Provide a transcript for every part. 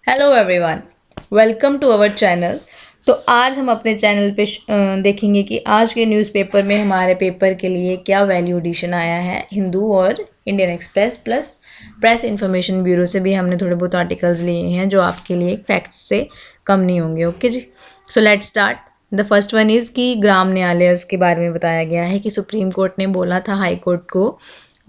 Hello everyone, welcome to our channel. तो आज हम अपने चैनल पे देखेंगे कि आज के न्यूज़पेपर में हमारे पेपर के लिए क्या वैल्यू एडिशन आया है। हिंदू और Indian express plus press information bureau से भी हमने थोड़े बहुत आर्टिकल्स लिए हैं जो आपके लिए फैक्ट्स से कम नहीं होंगे। ओके जी, so let's start. The first one is कि ग्राम न्यायालय के बारे में बताया गया है कि सुप्रीम कोर्ट ने बोला था हाई कोर्ट को,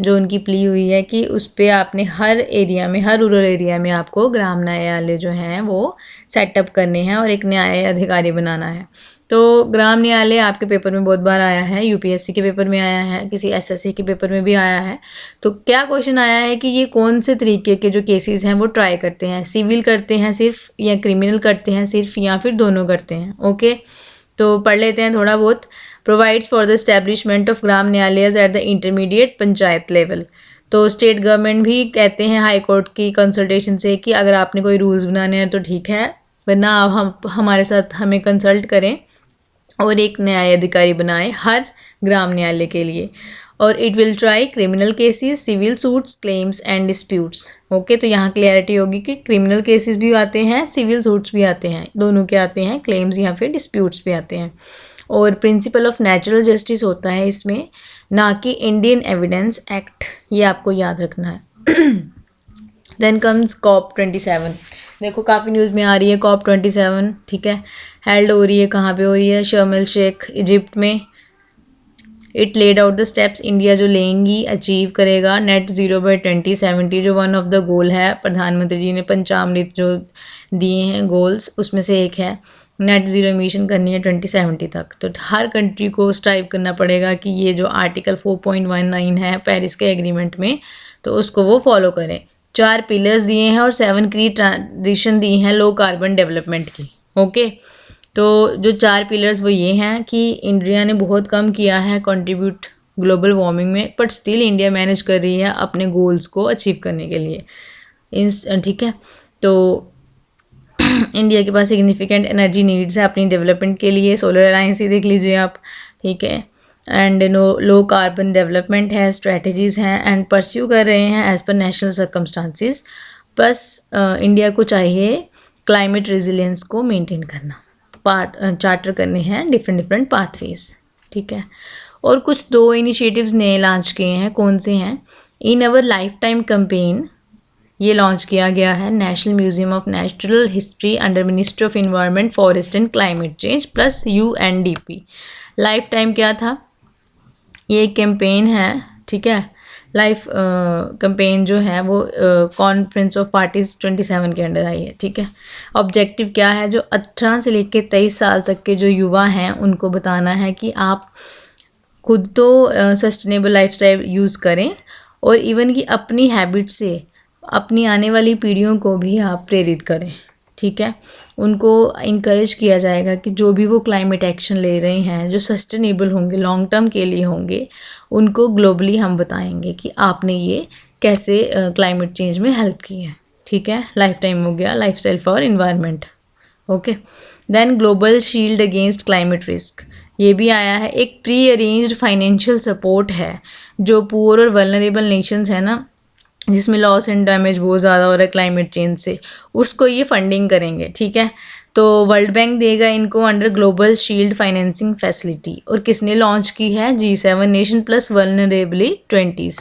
जो उनकी प्ली हुई है कि उस पर आपने हर एरिया में, हर रूरल एरिया में आपको ग्राम न्यायालय जो हैं वो सेटअप करने हैं और एक न्याय अधिकारी बनाना है। तो ग्राम न्यायालय आपके पेपर में बहुत बार आया है, यूपीएससी के पेपर में आया है, किसी एसएससी के पेपर में भी आया है। तो क्या क्वेश्चन आया है कि ये कौन से तरीके के जो केसेस हैं वो ट्राई करते हैं, सिविल करते हैं सिर्फ या क्रिमिनल करते हैं सिर्फ या फिर दोनों करते हैं। ओके, तो पढ़ लेते हैं थोड़ा बहुत। Provides for the establishment of Gram न्यायालयज at the intermediate panchayat level. तो स्टेट गवर्नमेंट भी कहते हैं हाई कोर्ट की कंसल्टेशन से कि अगर आपने कोई रूल्स बनाने हैं तो ठीक है, वरना आप हमारे साथ हमें कंसल्ट करें और एक न्याय अधिकारी बनाएं हर ग्राम न्यायालय के लिए। और it will try criminal cases, civil suits, claims and disputes. Okay, तो यहाँ क्लियरिटी होगी कि क्रिमिनल केसेस भी आते हैं, सिविल सूट्स भी आते हैं, दोनों के आते हैं, क्लेम्स या फिर डिस्प्यूट्स भी आते हैं। और प्रिंसिपल ऑफ नेचुरल जस्टिस होता है इसमें, ना कि इंडियन एविडेंस एक्ट, ये आपको याद रखना है। Then comes COP 27। देखो काफ़ी न्यूज़ में आ रही है COP 27, ठीक है। हेल्ड हो रही है, कहाँ पे हो रही है? शर्म एल शेख, इजिप्ट में। It laid out the steps India जो लेंगी, अचीव करेगा नेट ज़ीरो बाई 2070, जो वन ऑफ द गोल है। प्रधानमंत्री जी ने पंचामृत जो दिए हैं गोल्स, उसमें से एक है नेट ज़ीरो एमिशन करनी है 2070 तक। तो हर कंट्री को स्ट्राइव करना पड़ेगा कि ये जो आर्टिकल 4.19 है पेरिस के एग्रीमेंट में, तो उसको वो फॉलो करें। 4 पिलर्स दिए हैं और 7 की ट्रांजिशन दी हैं लो कार्बन डेवलपमेंट की। ओके, तो जो 4 पिलर्स वो ये हैं कि इंडिया ने बहुत कम किया है कंट्रीब्यूट ग्लोबल वार्मिंग में, बट स्टिल इंडिया मैनेज कर रही है अपने गोल्स को अचीव करने के लिए। ठीक है, तो इंडिया के पास सिग्निफिकेंट एनर्जी नीड्स है अपनी डेवलपमेंट के लिए। सोलर अलायंस ही देख लीजिए आप, ठीक है। एंड लो कार्बन डेवलपमेंट है, स्ट्रेटजीज़ हैं एंड परस्यू कर रहे हैं as per national circumstances. Plus India को चाहिए क्लाइमेट रेजिलियंस को मेंटेन करना, चार्टर करने हैं डिफरेंट पाथवेज, ठीक है। और कुछ 2 इनिशिएटिव्स नए लॉन्च किए हैं, कौन से हैं? इन अवर लाइफ टाइम कैंपेन ये लॉन्च किया गया है national museum of natural history under ministry of environment, forest and climate change plus UNDP। Life time क्या था? ये एक कैंपेन है, ठीक है। लाइफ कैंपेन जो है वो कॉन्फ्रेंस ऑफ पार्टीज 27 के अंडर आई है, ठीक है। ऑब्जेक्टिव क्या है? जो 18 से लेकर 23 साल तक के जो युवा हैं उनको बताना है कि आप खुद तो सस्टेनेबल लाइफस्टाइल यूज़ करें और इवन कि अपनी हैबिट से अपनी आने वाली पीढ़ियों को भी आप प्रेरित करें, ठीक है। उनको इनकरेज किया जाएगा कि जो भी वो क्लाइमेट एक्शन ले रहे हैं जो सस्टेनेबल होंगे, लॉन्ग टर्म के लिए होंगे, उनको ग्लोबली हम बताएंगे कि आपने ये कैसे क्लाइमेट चेंज में हेल्प की है, ठीक है। लाइफ टाइम हो गया, lifestyle for environment. Okay, then global shield against climate risk, ये भी आया है। एक प्री अरेंज्ड फाइनेंशियल सपोर्ट है जो पुअर और वल्नरेबल नेशंस है ना, जिसमें लॉस एंड डैमेज बहुत ज़्यादा हो रहा है क्लाइमेट चेंज से, उसको ये फंडिंग करेंगे, ठीक है। तो वर्ल्ड बैंक देगा इनको under global shield financing facility. और किसने लॉन्च की है? G7 nation plus वल्नरेबली 20s।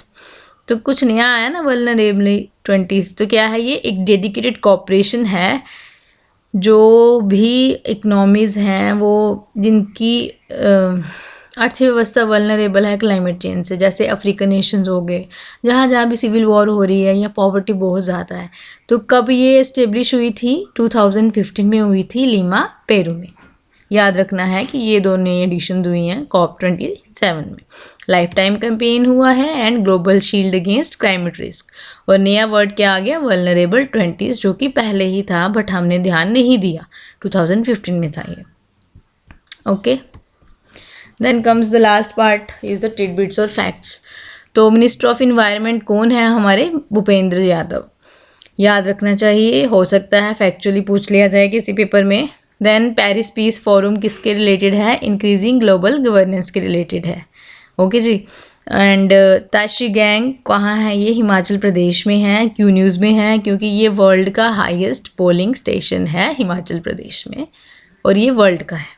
तो कुछ नया आया ना, वल्नरेबली 20s। तो क्या है ये? एक डेडिकेटेड कॉपरेशन है जो भी इकनॉमीज़ हैं वो जिनकी अर्थव्यवस्था वल्नरेबल है क्लाइमेट चेंज से, जैसे अफ्रीकन नेशंस हो गए, जहाँ जहाँ भी सिविल वॉर हो रही है या पॉवर्टी बहुत ज़्यादा है। तो कब ये इस्टेब्लिश हुई थी? 2015 में हुई थी, लीमा, पेरू में। याद रखना है कि ये 2 नई एडिशन हुई हैं COP 27 में। लाइफ टाइम कैंपेन हुआ है and global shield against climate risk. और नया वर्ड क्या आ गया? वल्नरेबल 20s, जो कि पहले ही था बट हमने ध्यान नहीं दिया, 2015 में था ये। Okay, then comes the last part is the tidbits और फैक्ट्स। तो मिनिस्टर ऑफ इन्वायरमेंट कौन है? हमारे भूपेंद्र यादव। याद रखना चाहिए, हो सकता है फैक्चुअली पूछ लिया जाए किसी पेपर में। देन पेरिस पीस फोरम किसके रिलेटेड है? इंक्रीजिंग ग्लोबल गवर्नेंस के रिलेटेड है। ओके जी। एंड ताशी गैंग कहाँ है? ये हिमाचल प्रदेश में है। क्यों न्यूज़ में है? क्योंकि ये वर्ल्ड का हाईएस्ट पोलिंग स्टेशन है हिमाचल प्रदेश में, और ये वर्ल्ड का है।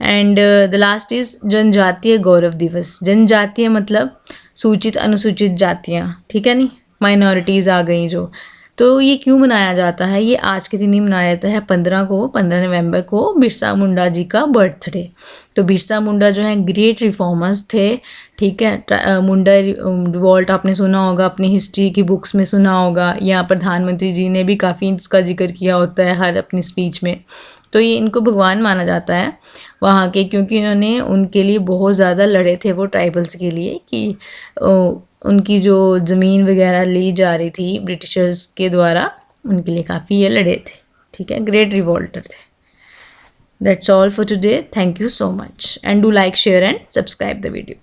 एंड द लास्ट इज़ जनजातीय गौरव दिवस। जनजातीय मतलब सूचित अनुसूचित जातियाँ, ठीक है, नहीं, माइनॉरिटीज़ आ गई जो। तो ये क्यों मनाया जाता है? ये आज के दिन ही मनाया जाता है 15 नवंबर को, बिरसा मुंडा जी का बर्थडे। तो बिरसा मुंडा जो है ग्रेट रिफॉर्मर्स थे, ठीक है। मुंडा रिवॉल्ट आपने सुना होगा, अपनी हिस्ट्री की बुक्स में सुना होगा। यहाँ प्रधानमंत्री जी ने भी काफ़ी इसका जिक्र किया होता है हर अपनी स्पीच में। तो ये इनको भगवान माना जाता है वहाँ के, क्योंकि इन्होंने उनके लिए बहुत ज़्यादा लड़े थे, वो ट्राइबल्स के लिए, कि उनकी जो ज़मीन वगैरह ली जा रही थी ब्रिटिशर्स के द्वारा, उनके लिए काफ़ी ये लड़े थे, ठीक है, ग्रेट रिवॉल्टर थे। That's all for today. Thank you so much and do like, share and subscribe the video.